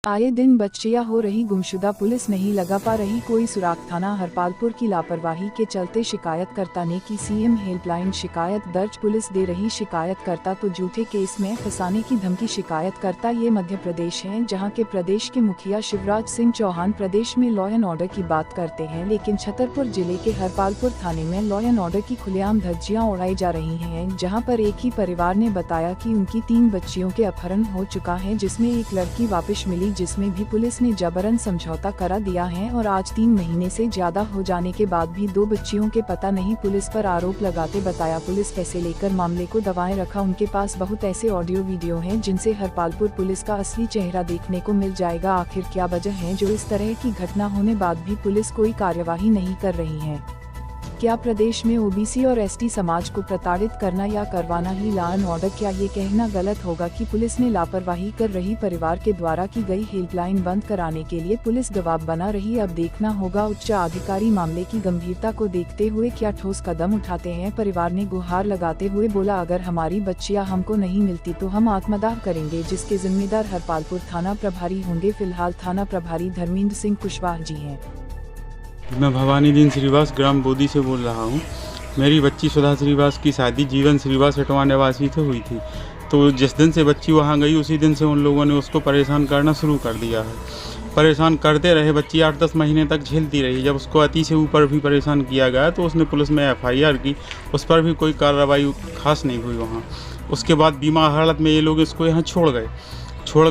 आए दिन बच्चियां हो रही गुमशुदा, पुलिस नहीं लगा पा रही कोई सुराग। थाना हरपालपुर की लापरवाही के चलते शिकायतकर्ता ने की सीएम हेल्पलाइन शिकायत दर्ज। पुलिस दे रही शिकायतकर्ता को झूठे केस में फंसाने की धमकी। शिकायतकर्ता ये मध्य प्रदेश है, जहां के प्रदेश के मुखिया शिवराज सिंह चौहान प्रदेश में लॉ एंड ऑर्डर की बात करते हैं, लेकिन छतरपुर जिले के हरपालपुर थाने में लॉ एंड ऑर्डर की खुलेआम धज्जियां उड़ाई जा रही हैं। जहां पर एक ही परिवार ने बताया कि उनकी 3 बच्चियों के अपहरण हो चुका है, जिसमें एक लड़की वापस मिली, जिसमें भी पुलिस ने जबरन समझौता करा दिया है। और आज 3 महीने से ज्यादा हो जाने के बाद भी 2 बच्चियों के पता नहीं। पुलिस पर आरोप लगाते बताया, पुलिस पैसे लेकर मामले को दबाए रखा। उनके पास बहुत ऐसे ऑडियो वीडियो हैं जिनसे हरपालपुर पुलिस का असली चेहरा देखने को मिल जाएगा। आखिर क्या वजह है जो इस तरह की घटना होने बाद भी पुलिस कोई कार्यवाही नहीं कर रही है? क्या प्रदेश में ओबीसी और एसटी समाज को प्रताड़ित करना या करवाना ही लॉ एंड ऑर्डर? क्या ये कहना गलत होगा कि पुलिस ने लापरवाही कर रही परिवार के द्वारा की गई हेल्पलाइन बंद कराने के लिए पुलिस दबाव बना रही? अब देखना होगा उच्च अधिकारी मामले की गंभीरता को देखते हुए क्या ठोस कदम उठाते हैं। परिवार ने गुहार लगाते हुए बोला, अगर हमारी बच्चियां हमको नहीं मिलती तो हम आत्मदाह करेंगे, जिसके जिम्मेदार हरपालपुर थाना प्रभारी होंगे। फिलहाल थाना प्रभारी धर्मेंद्र सिंह कुशवाहा जी हैं। मैं भवानी दीन श्रीवास ग्राम बोदी से बोल रहा हूँ। मेरी बच्ची सुधा श्रीवास की शादी जीवन श्रीवास हटवा निवासी से हुई थी। तो जिस दिन से बच्ची वहाँ गई उसी दिन से उन लोगों ने उसको परेशान करना शुरू कर दिया है। परेशान करते रहे, बच्ची 8-10 महीने तक झेलती रही। जब उसको अति से ऊपर भी परेशान किया गया तो उसने पुलिस में FIR की, उस पर भी कोई कार्रवाई खास नहीं हुई वहाँ। उसके बाद बीमार हालत में ये लोग इसको यहाँ छोड़ गए।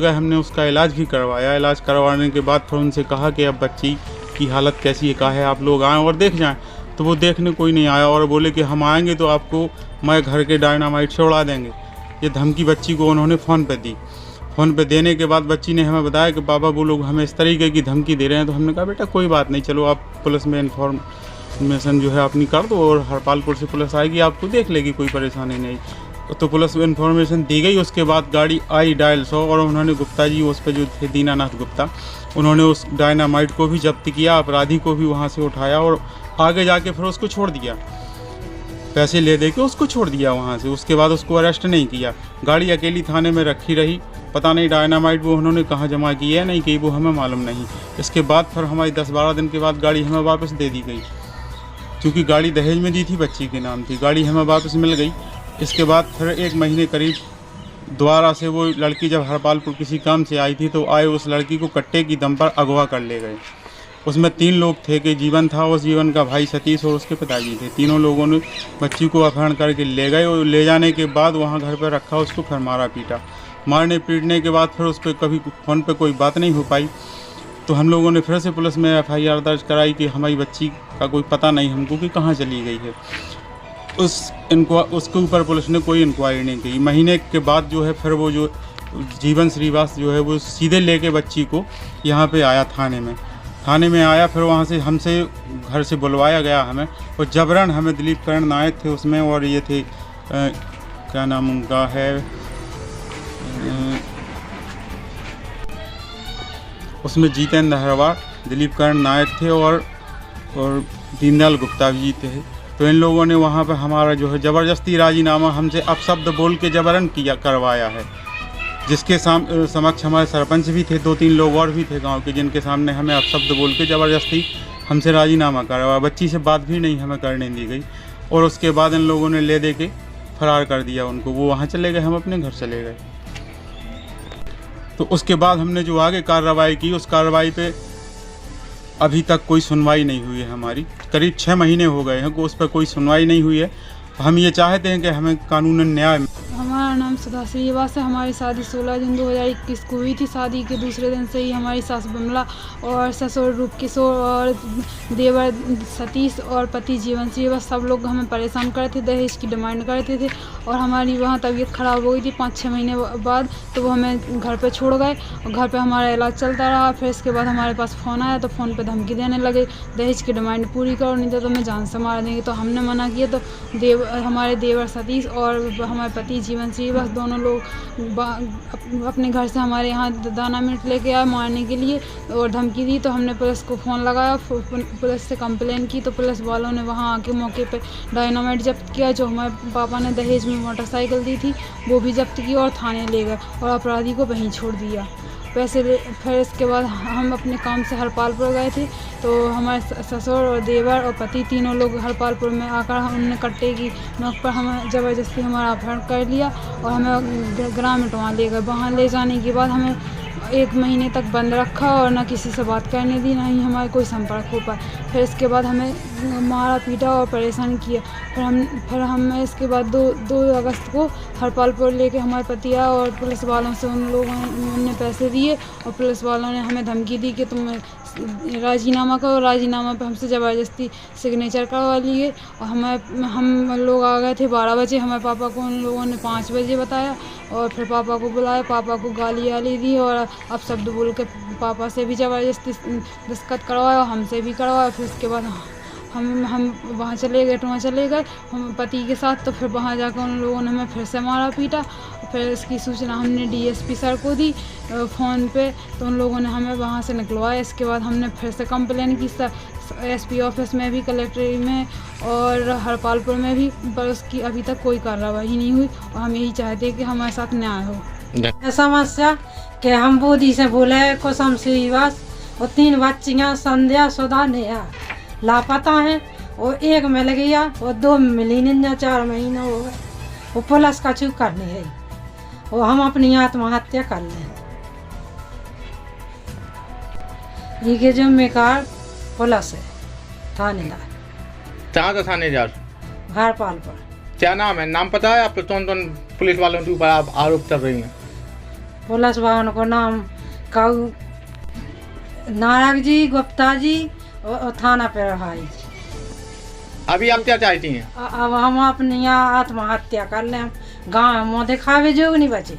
हमने उसका इलाज भी करवाया। इलाज करवाने के बाद फिर उनसे कहा कि अब बच्ची की हालत कैसी है, कहा है आप लोग आएँ और देख जाएं। तो वो देखने कोई नहीं आया और बोले कि हम आएंगे तो आपको मैं घर के डायनामाइट से उड़ा देंगे। ये धमकी बच्ची को उन्होंने फ़ोन पे दी। फ़ोन पे देने के बाद बच्ची ने हमें बताया कि पापा वो लोग हमें इस तरीके की धमकी दे रहे हैं। तो हमने कहा बेटा कोई बात नहीं, चलो आप पुलिस में इन्फॉर्मेशन जो है अपनी कर दो और हरपालपुर से पुलिस आएगी, आपको देख लेगी, कोई परेशानी नहीं। तो पुलिस में इन्फॉर्मेशन दी गई। उसके बाद गाड़ी आई डायल 100 और उन्होंने गुप्ता जी उस पर जो थे दीनानाथ गुप्ता, उन्होंने उस डायनामाइट को भी जब्त किया, अपराधी को भी वहाँ से उठाया और आगे जाके फिर उसको छोड़ दिया। पैसे ले दे के उसको छोड़ दिया वहाँ से। उसके बाद उसको अरेस्ट नहीं किया। गाड़ी अकेली थाने में रखी रही। पता नहीं डायनामाइट वो उन्होंने कहाँ जमा की है नहीं की, वो हमें मालूम नहीं। इसके बाद फिर हमारी 10-12 दिन के बाद गाड़ी हमें वापस दे दी गई, क्योंकि गाड़ी दहेज में दी थी, बच्ची के नाम थी। गाड़ी हमें वापस मिल गई। इसके बाद फिर 1 महीने करीब दोबारा से वो लड़की जब हरपालपुर किसी काम से आई थी तो आए उस लड़की को कट्टे की दम पर अगवा कर ले गए। उसमें 3 लोग थे कि जीवन था, उस जीवन का भाई सतीश और उसके पिताजी थे। तीनों लोगों ने बच्ची को अपहरण करके ले गए और ले जाने के बाद वहाँ घर पर रखा, उसको फिर मारा पीटा। मारने पीटने के बाद फिर उस पर कभी फ़ोन पे कोई बात नहीं हो पाई। तो हम लोगों ने फिर से पुलिस में FIR दर्ज कराई कि हमारी बच्ची का कोई पता नहीं हमको कि कहाँ चली गई है। उसके ऊपर पुलिस ने कोई इंक्वायरी नहीं की। महीने के बाद जो है फिर वो जो जीवन श्रीवास जो है वो सीधे लेके बच्ची को यहाँ पे आया थाने में आया। फिर वहाँ से हमसे घर से बुलवाया गया हमें, और जबरन हमें दिलीप करण नायक थे उसमें, और ये थे क्या नाम उनका है, उसमें जितेंद्र हरवार, दिलीप करण नायक थे और दीनदयाल गुप्ता जी थे। तो इन लोगों ने वहाँ पर हमारा जो है ज़बरदस्ती राजीनामा हमसे अपशब्द बोल के जबरन करवाया है, जिसके समक्ष हमारे सरपंच भी थे, 2-3 लोग और भी थे गांव के, जिनके सामने हमें अपशब्द बोल के ज़बरदस्ती हमसे राजीनामा करवाया। बच्ची से बात भी नहीं हमें करने दी गई और उसके बाद इन लोगों ने ले दे के फरार कर दिया उनको। वो वहाँ चले गए, हम अपने घर चले गए। तो उसके बाद हमने जो आगे कार्रवाई की, उस कार्रवाई पे अभी तक कोई सुनवाई नहीं हुई है हमारी। करीब 6 महीने हो गए हैं, उस पर कोई सुनवाई नहीं हुई है। हम ये चाहते हैं कि हमें कानूनन न्याय। हमारा नाम सुधा श्रीवास है। हमारी शादी 16 जून 2021 को हुई थी। शादी के दूसरे दिन से ही हमारी सास बिमला और ससुर रूप किशोर और देवर सतीश और पति जीवन श्रीवास सब लोग हमें परेशान करते थे, दहेज की डिमांड करते थे। और हमारी वहाँ तबीयत ख़राब हो गई थी 5-6 महीने बाद, तो वो हमें घर पे छोड़ गए और घर पे हमारा इलाज चलता रहा। फिर इसके बाद हमारे पास फ़ोन आया तो फ़ोन पे धमकी देने लगे, दहेज की डिमांड पूरी करो नहीं तो मैं जान से मार देंगे। तो हमने मना किया। तो हमारे देवर सतीश और हमारे पति जीवन श्रीवास दोनों लोग अपने घर से हमारे यहाँ दाना मिर्च लेके आए मारने के लिए और धमकी दी। तो हमने पुलिस को फ़ोन लगाया, पुलिस से कंप्लेन की। तो पुलिस वालों ने वहाँ आके मौके पे डायनामाइट जब्त किया, जो हमारे पापा ने दहेज में मोटरसाइकिल दी थी वो भी जब्त की और थाने ले गए और अपराधी को वहीं छोड़ दिया। पैसे ले। फिर इसके बाद हम अपने काम से हरपालपुर गए थे, तो हमारे ससुर और देवर और पति तीनों लोग हरपालपुर में आकर उन्होंने कट्टे की नोक पर हमें ज़बरदस्ती हमारा अपहरण कर लिया और हमें ग्राम इटवा ले गए। वहाँ ले जाने के बाद हमें 1 महीने तक बंद रखा और ना किसी से बात करने दी, ना ही हमारा कोई संपर्क हो पाया। फिर इसके बाद हमें मारा पीटा और परेशान किया। फिर हम इसके बाद 2 अगस्त को हरपालपुर लेके हमारे पति आए और पुलिस वालों से उन लोगों ने पैसे दिए और पुलिस वालों ने हमें धमकी दी कि तुम राजीनामा करो। राजीनामा पे हमसे ज़बरदस्ती सिग्नेचर करवा लिए और हम लोग आ गए थे 12 बजे। हमारे पापा को उन लोगों ने 5 बजे बताया और फिर पापा को बुलाया, पापा को गाली दी और अब शब्द बोल के पापा से भी ज़बरदस्ती दस्तखत करवाया और हमसे भी करवाया। फिर उसके बाद हम वहाँ चले गए, वहाँ चले गए हम पति के साथ। तो फिर वहाँ जाकर उन लोगों ने हमें फिर से मारा पीटा। फिर इसकी सूचना हमने डीएसपी सर को दी फ़ोन पे, तो उन लोगों ने हमें वहाँ से निकलवाया। इसके बाद हमने फिर से कंप्लेन की एसपी ऑफिस में भी, कलेक्ट्रेट में और हरपालपुर में भी, पर उसकी अभी तक कोई कार्रवाई नहीं हुई और हम यही चाहते हैं कि हमारे साथ न्याय हो। समस्या कि हम बोदी से बोले कुसुम श्रीवास और 3 बच्चियाँ संध्या सुधा नेहा लापता हैं और 1 मिल गया और 2 मिली नहीं, 4 महीने हो गए। वो पुलिस का चूक करनी है और हम अपनी आत्महत्या कर लें। ये के जिम्मेदार पुलिस है, थानेदार। कहाँ का थानेदार? हरपालपुर। क्या नाम है? नाम पता है आपको? कौन कौन पुलिस वालों के ऊपर आप आरोप कर रही हैं? पुलिस वालों को नाम काऊ नारक जी, गुप्ता जी और थाना प्रभारी जी। अभी आप क्या चाहती हैं? अब हम अपनी आत्महत्या कर लें, गाँव में दिखावे जोग नहीं बचे।